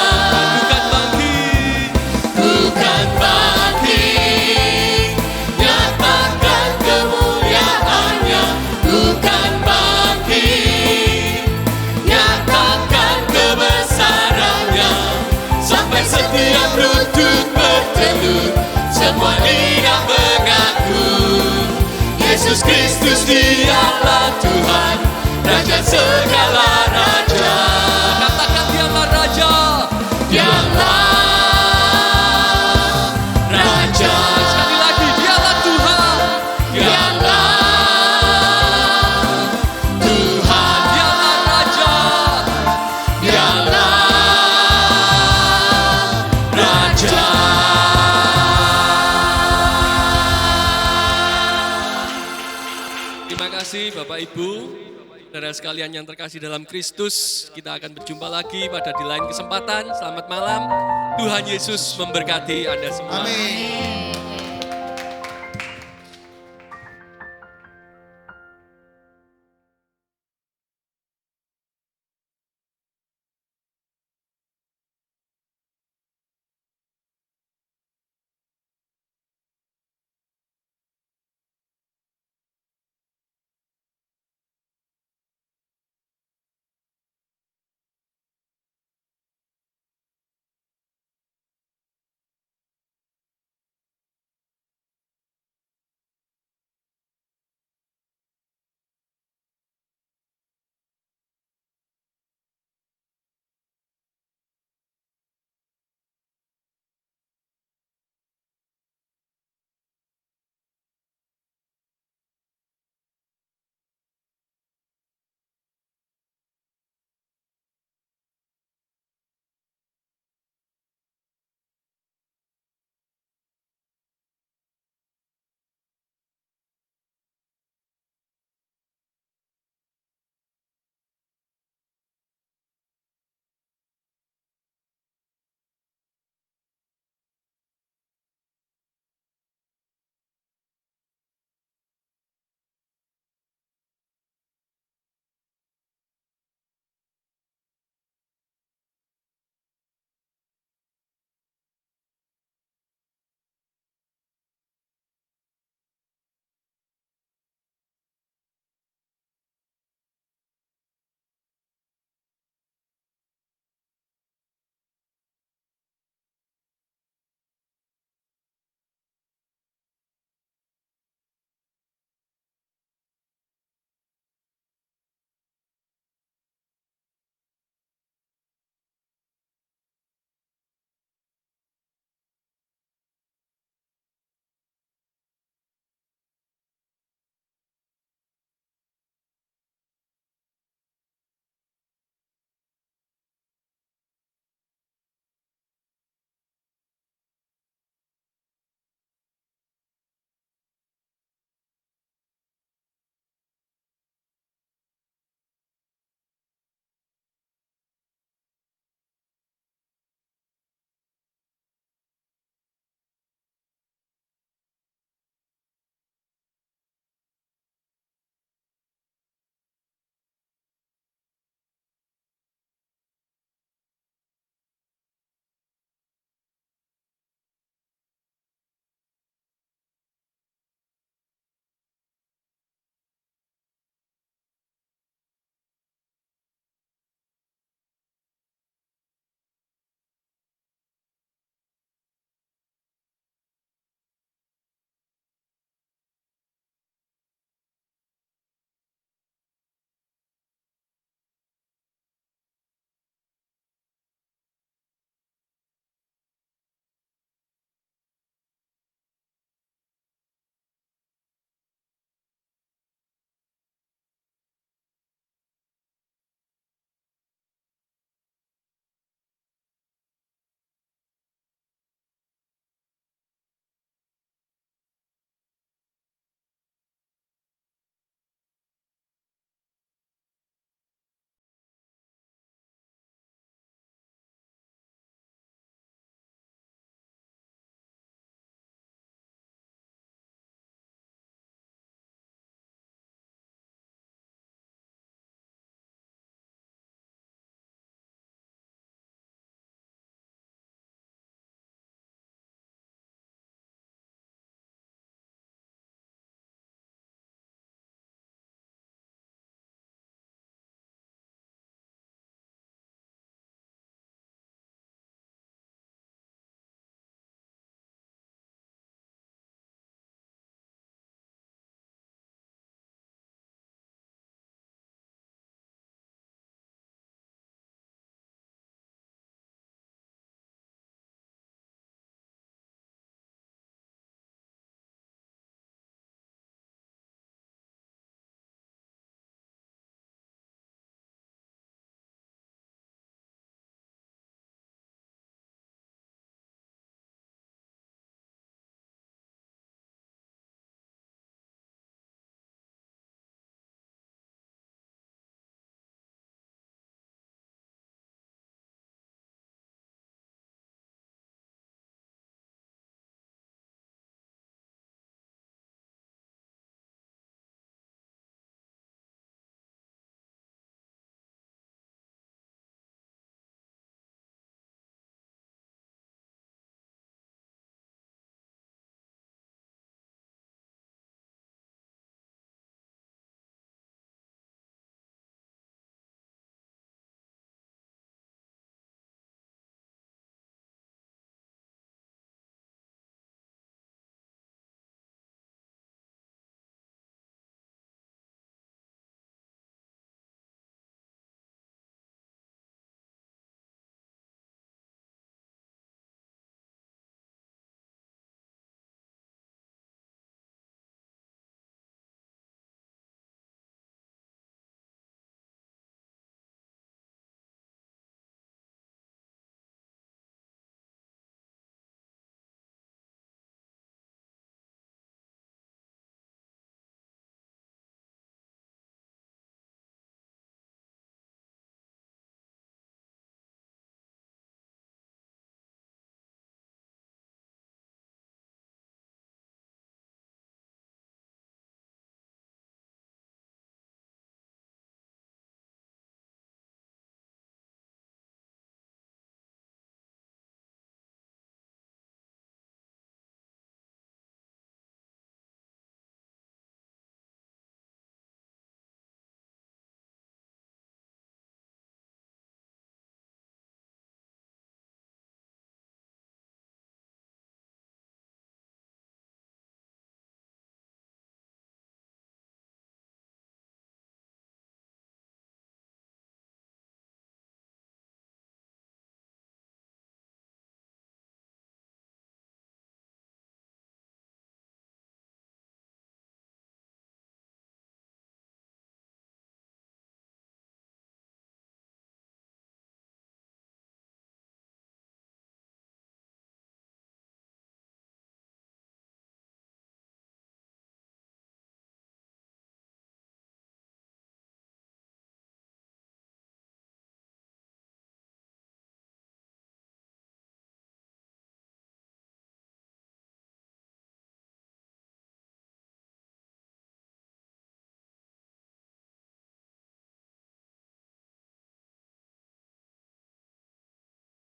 Bukan bangkit, nyatakan kemuliaannya. Bukan bangkit, nyatakan kebesarannya. Sampai setiap lutut bertelut, semua lidah mengaku Yesus Kristus dialah Tuhan, Raja segala raja. Katakan dialah Raja, dialah Raja. Sekali lagi, dialah Tuhan, dialah Tuhan, dialah Raja, dialah Raja. Terima kasih Bapak Ibu, saudara sekalian yang terkasih dalam Kristus. Kita akan berjumpa lagi pada di lain kesempatan. Selamat malam, Tuhan Yesus memberkati Anda semua. Amin.